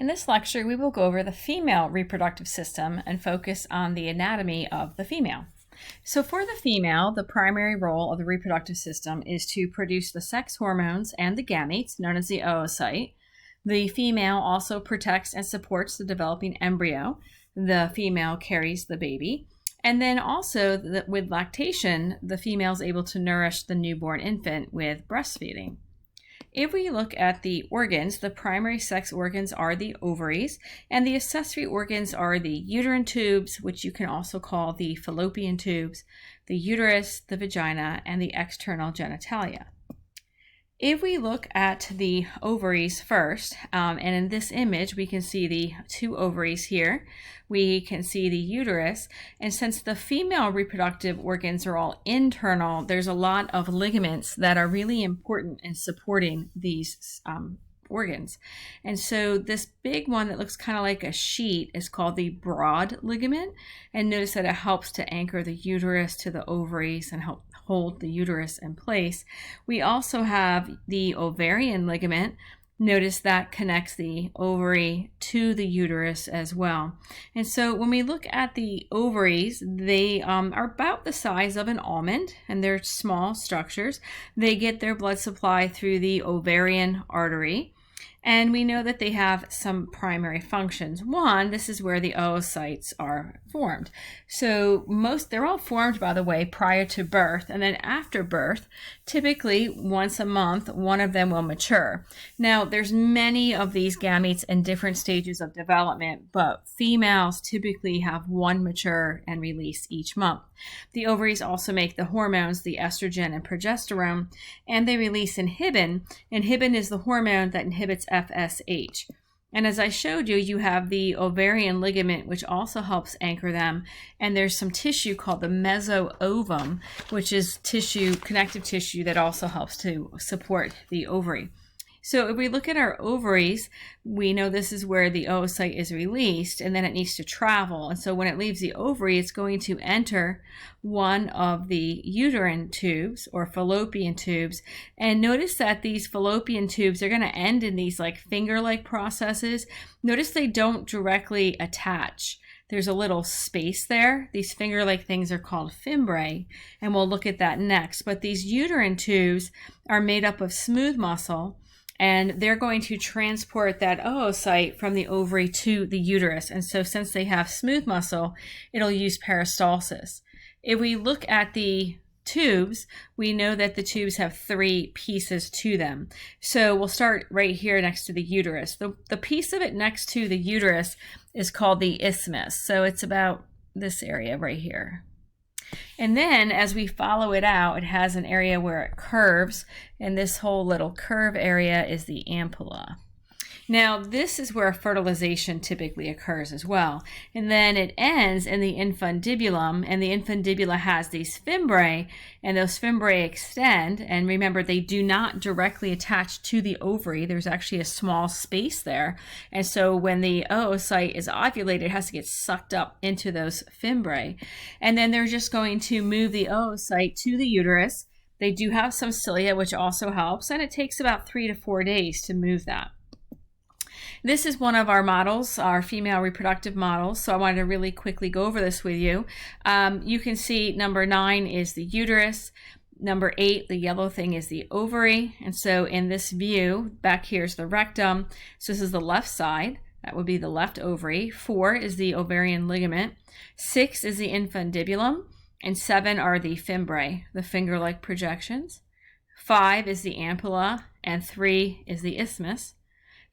In this lecture, we will go over the female reproductive system and focus on the anatomy of the female. So for the female, the primary role of the reproductive system is to produce the sex hormones and the gametes, known as the oocyte. The female also protects and supports the developing embryo. The female carries the baby. And then also with lactation, the female is able to nourish the newborn infant with breastfeeding. If we look at the organs, the primary sex organs are the ovaries, and the accessory organs are the uterine tubes, which you can also call the fallopian tubes, the uterus, the vagina, and the external genitalia. If we look at the ovaries first, and in this image we can see the two ovaries here, we can see the uterus, and since the female reproductive organs are all internal, there's a lot of ligaments that are really important in supporting these organs. And so this big one that looks kind of like a sheet is called the broad ligament, and notice that it helps to anchor the uterus to the ovaries and help hold the uterus in place. We also have the ovarian ligament. Notice that connects the ovary to the uterus as well. And so when we look at the ovaries, they are about the size of an almond, and they're small structures. They get their blood supply through the ovarian artery. And we know that they have some primary functions. One, this is where the oocytes are formed. So they're all formed, by the way, prior to birth. And then after birth, typically once a month, one of them will mature. Now, there's many of these gametes in different stages of development, but females typically have one mature and release each month. The ovaries also make the hormones, the estrogen and progesterone, and they release inhibin. Inhibin is the hormone that inhibits FSH. And as I showed you, you have the ovarian ligament, which also helps anchor them. And there's some tissue called the mesoovum, which is connective tissue that also helps to support the ovary. So if we look at our ovaries, we know this is where the oocyte is released, and then it needs to travel. And so when it leaves the ovary, it's going to enter one of the uterine tubes or fallopian tubes. And notice that these fallopian tubes are going to end in these like finger-like processes. Notice they don't directly attach. There's a little space there. These finger-like things are called fimbriae, and we'll look at that next. But these uterine tubes are made up of smooth muscle, and they're going to transport that oocyte from the ovary to the uterus. And so since they have smooth muscle, it'll use peristalsis. If we look at the tubes, we know that the tubes have three pieces to them. So we'll start right here next to the uterus. The piece of it next to the uterus is called the isthmus. So it's about this area right here. And then as we follow it out, it has an area where it curves, and this whole little curve area is the ampulla. Now, this is where fertilization typically occurs as well. And then it ends in the infundibulum, and the infundibula has these fimbriae, and those fimbriae extend. And remember, they do not directly attach to the ovary. There's actually a small space there. And so when the oocyte is ovulated, it has to get sucked up into those fimbriae. And then they're just going to move the oocyte to the uterus. They do have some cilia, which also helps, and it takes about 3 to 4 days to move that. This is one of our models, our female reproductive models, so I wanted to really quickly go over this with you. You can see number 9 is the uterus. Number 8, the yellow thing, is the ovary. And so in this view, back here is the rectum. So this is the left side. That would be the left ovary. 4 is the ovarian ligament. 6 is the infundibulum. And 7 are the fimbriae, the finger-like projections. 5 is the ampulla, and 3 is the isthmus.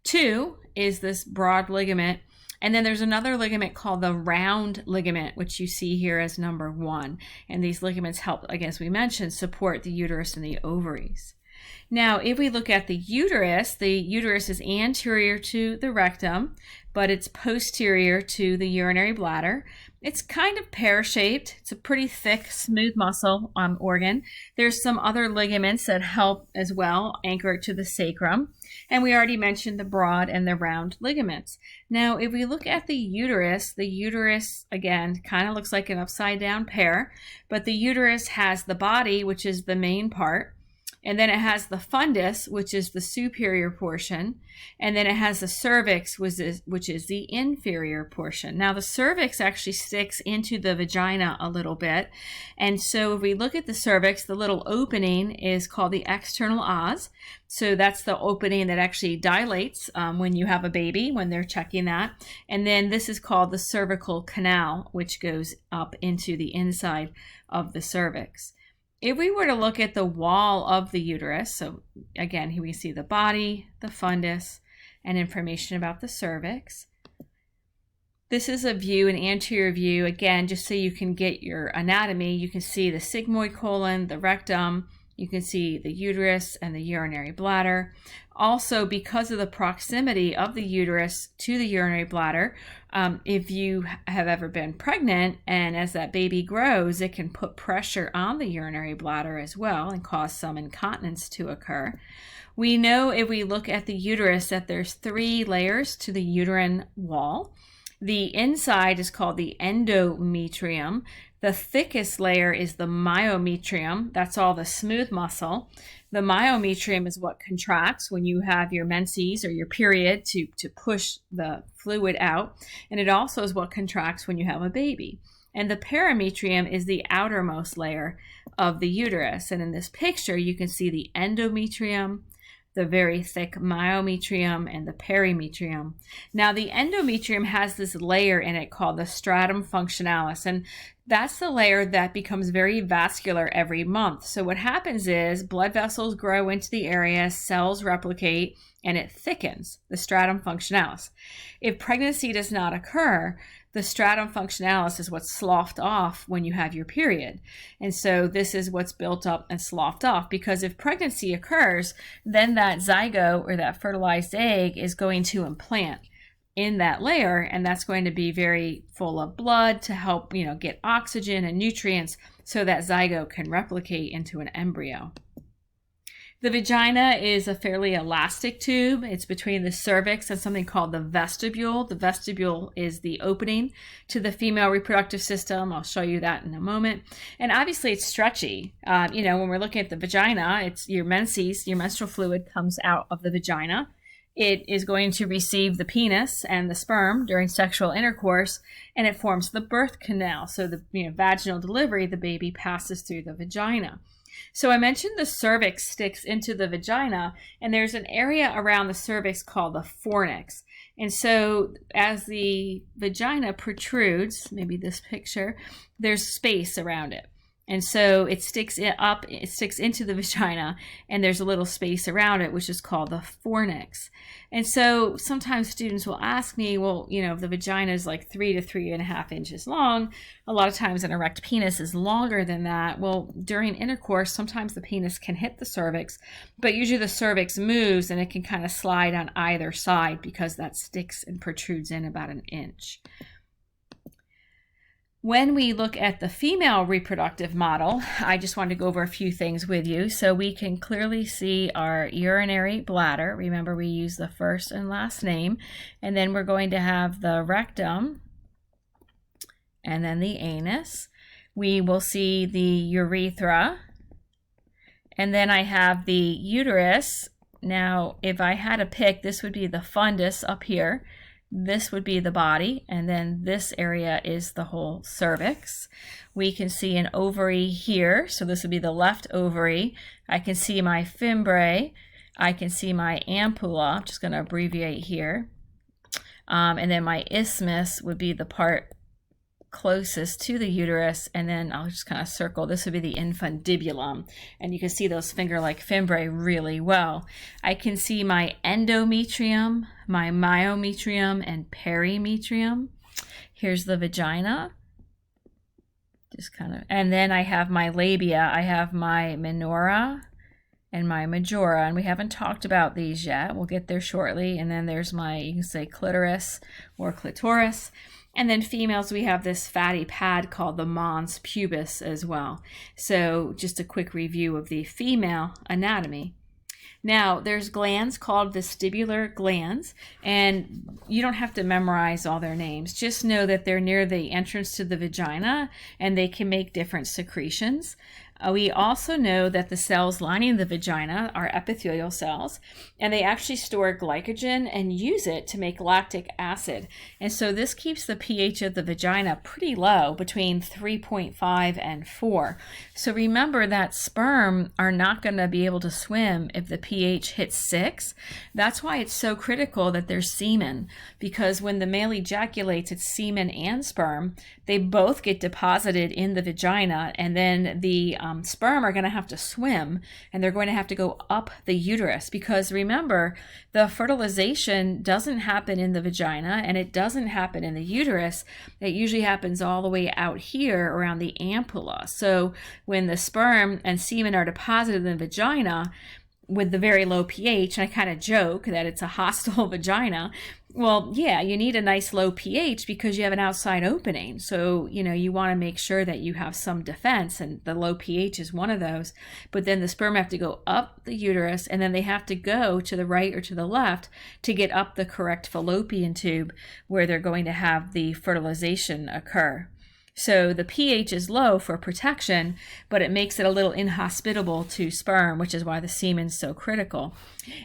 2 is this broad ligament, and then there's another ligament called the round ligament, which you see here as number 1. And these ligaments help, again, as we mentioned, support the uterus and the ovaries. Now, if we look at the uterus is anterior to the rectum, but it's posterior to the urinary bladder. It's kind of pear-shaped. It's a pretty thick, smooth muscle organ. There's some other ligaments that help as well anchor it to the sacrum. And we already mentioned the broad and the round ligaments. Now, if we look at the uterus, again, kind of looks like an upside-down pear, but the uterus has the body, which is the main part. And then it has the fundus, which is the superior portion. And then it has the cervix, which is the inferior portion. Now, the cervix actually sticks into the vagina a little bit. And so if we look at the cervix, the little opening is called the external os. So that's the opening that actually dilates when you have a baby, when they're checking that. And then this is called the cervical canal, which goes up into the inside of the cervix. If we were to look at the wall of the uterus, so again, here we see the body, the fundus, and information about the cervix. This is a view, an anterior view, again, just so you can get your anatomy. You can see the sigmoid colon, the rectum, you can see the uterus and the urinary bladder. Also, because of the proximity of the uterus to the urinary bladder, if you have ever been pregnant and as that baby grows, it can put pressure on the urinary bladder as well and cause some incontinence to occur. We know if we look at the uterus that there's 3 layers to the uterine wall. The inside is called the endometrium. The thickest layer is the myometrium. That's all the smooth muscle. The myometrium is what contracts when you have your menses or your period to push the fluid out. And it also is what contracts when you have a baby. And the perimetrium is the outermost layer of the uterus. And in this picture, you can see the endometrium, the very thick myometrium, and the perimetrium. Now, the endometrium has this layer in it called the stratum functionalis, and that's the layer that becomes very vascular every month. So what happens is blood vessels grow into the area, cells replicate, and it thickens the stratum functionalis. If pregnancy does not occur, the stratum functionalis is what's sloughed off when you have your period. And so this is what's built up and sloughed off, because if pregnancy occurs, then that zygote or that fertilized egg is going to implant in that layer, and that's going to be very full of blood to help, get oxygen and nutrients so that zygote can replicate into an embryo. The vagina is a fairly elastic tube. It's between the cervix and something called the vestibule. The vestibule is the opening to the female reproductive system. I'll show you that in a moment. And obviously it's stretchy. When we're looking at the vagina, it's your menses, your menstrual fluid comes out of the vagina. It is going to receive the penis and the sperm during sexual intercourse, and it forms the birth canal. So the vaginal delivery, the baby passes through the vagina. So I mentioned the cervix sticks into the vagina, and there's an area around the cervix called the fornix. And so as the vagina protrudes, maybe this picture, there's space around it. And so it sticks into the vagina, and there's a little space around it, which is called the fornix. And so sometimes students will ask me, well, if the vagina is like 3 to 3.5 inches long, a lot of times an erect penis is longer than that. Well, during intercourse, sometimes the penis can hit the cervix, but usually the cervix moves and it can kind of slide on either side because that sticks and protrudes in about 1 inch. When we look at the female reproductive model, I just wanted to go over a few things with you. So we can clearly see our urinary bladder. Remember, we use the first and last name. And then we're going to have the rectum and then the anus. We will see the urethra. And then I have the uterus. Now, if I had to pick, this would be the fundus up here. This would be the body, and then this area is the whole cervix. We can see an ovary here, so this would be the left ovary. I can see my fimbriae. I can see my ampulla. I'm just going to abbreviate here. And then my isthmus would be the part closest to the uterus, and then I'll just kind of circle. This would be the infundibulum, and you can see those finger-like fimbriae really well. I can see my endometrium, my myometrium, and perimetrium. Here's the vagina. And then I have my labia. I have my minora and my majora, and we haven't talked about these yet. We'll get there shortly. And then there's my, you can say clitoris or clitoris. And then females, we have this fatty pad called the mons pubis as well. So just a quick review of the female anatomy. Now, there's glands called vestibular glands, and you don't have to memorize all their names. Just know that they're near the entrance to the vagina, and they can make different secretions. We also know that the cells lining the vagina are epithelial cells, and they actually store glycogen and use it to make lactic acid. And so this keeps the pH of the vagina pretty low, between 3.5 and 4. So remember that sperm are not going to be able to swim if the pH hits 6. That's why it's so critical that there's semen, because when the male ejaculates, it's semen and sperm. They both get deposited in the vagina, and then the sperm are going to have to swim, and they're going to have to go up the uterus, because remember, the fertilization doesn't happen in the vagina and it doesn't happen in the uterus. It usually happens all the way out here around the ampulla. So when the sperm and semen are deposited in the vagina with the very low pH, and I kind of joke that it's a hostile vagina, well, yeah, you need a nice low pH because you have an outside opening. So, you want to make sure that you have some defense, and the low pH is one of those. But then the sperm have to go up the uterus, and then they have to go to the right or to the left to get up the correct fallopian tube where they're going to have the fertilization occur. So the pH is low for protection, but it makes it a little inhospitable to sperm, which is why the semen's so critical.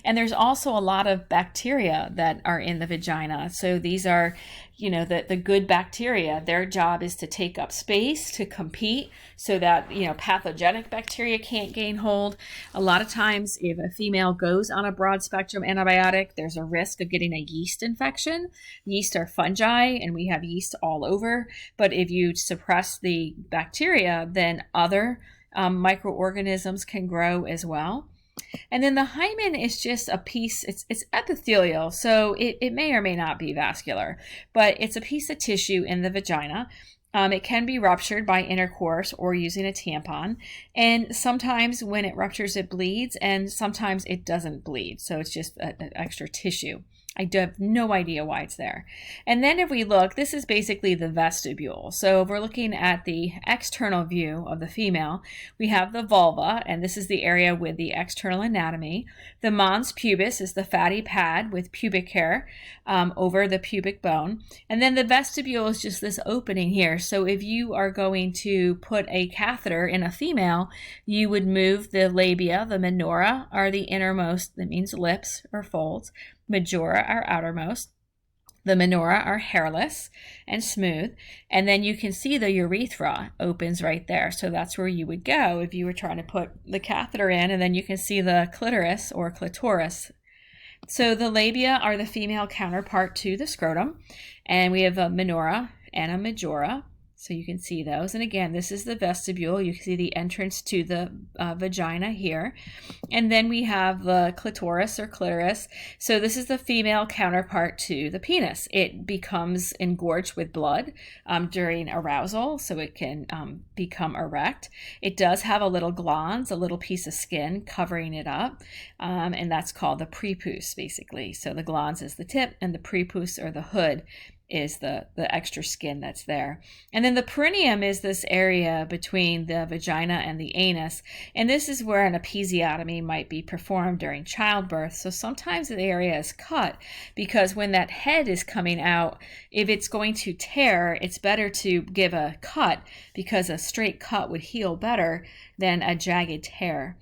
And there's also a lot of bacteria that are in the vagina. So these are, the good bacteria. Their job is to take up space, to compete, so that, pathogenic bacteria can't gain hold. A lot of times, if a female goes on a broad spectrum antibiotic, there's a risk of getting a yeast infection. Yeast are fungi, and we have yeast all over. But if you suppress the bacteria, then other microorganisms can grow as well. And then the hymen is just a piece, it's epithelial, so it may or may not be vascular, but it's a piece of tissue in the vagina. It can be ruptured by intercourse or using a tampon, and sometimes when it ruptures it bleeds, and sometimes it doesn't bleed, so it's just an extra tissue. I have no idea why it's there. And then if we look, this is basically the vestibule. So if we're looking at the external view of the female, we have the vulva, and this is the area with the external anatomy. The mons pubis is the fatty pad with pubic hair over the pubic bone. And then the vestibule is just this opening here. So if you are going to put a catheter in a female, you would move the labia. The minora are the innermost, that means lips or folds. Majora are outermost. The minora are hairless and smooth. And then you can see the urethra opens right there. So that's where you would go if you were trying to put the catheter in. And then you can see the clitoris or clitoris. So the labia are the female counterpart to the scrotum. And we have a minora and a majora. So you can see those. And again, this is the vestibule. You can see the entrance to the vagina here. And then we have the clitoris or clitoris. So this is the female counterpart to the penis. It becomes engorged with blood during arousal, so it can become erect. It does have a little glans, a little piece of skin covering it up. And that's called the prepuce, basically. So the glans is the tip, and the prepuce or the hood is the extra skin that's there. And then the perineum is this area between the vagina and the anus. And this is where an episiotomy might be performed during childbirth. So sometimes the area is cut because when that head is coming out, if it's going to tear, it's better to give a cut because a straight cut would heal better than a jagged tear.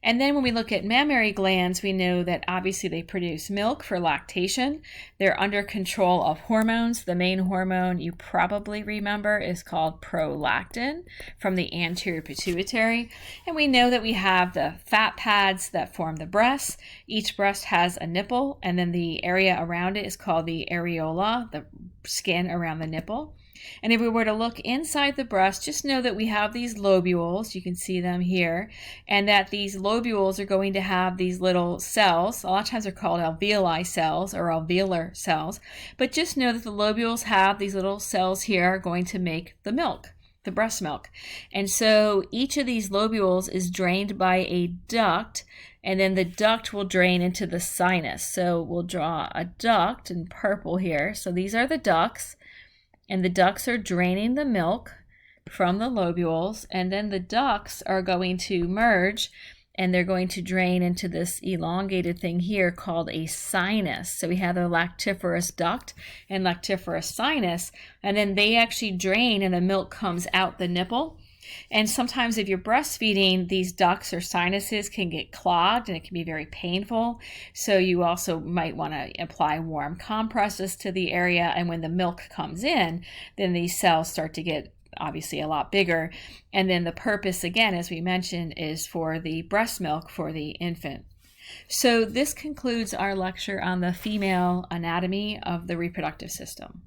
And then when we look at mammary glands, we know that obviously they produce milk for lactation. They're under control of hormones. The main hormone you probably remember is called prolactin from the anterior pituitary. And we know that we have the fat pads that form the breasts. Each breast has a nipple, and then the area around it is called the areola, the skin around the nipple. And if we were to look inside the breast, just know that we have these lobules, you can see them here, and that these lobules are going to have these little cells. A lot of times they're called alveoli cells or alveolar cells, but just know that the lobules have these little cells here are going to make the milk, the breast milk. And so each of these lobules is drained by a duct, and then the duct will drain into the sinus. So we'll draw a duct in purple here. So these are the ducts. And the ducts are draining the milk from the lobules, and then the ducts are going to merge and they're going to drain into this elongated thing here called a sinus. So we have the lactiferous duct and lactiferous sinus, and then they actually drain and the milk comes out the nipple. And sometimes if you're breastfeeding, these ducts or sinuses can get clogged and it can be very painful. So you also might want to apply warm compresses to the area. And when the milk comes in, then these cells start to get obviously a lot bigger. And then the purpose, again, as we mentioned, is for the breast milk for the infant. So this concludes our lecture on the female anatomy of the reproductive system.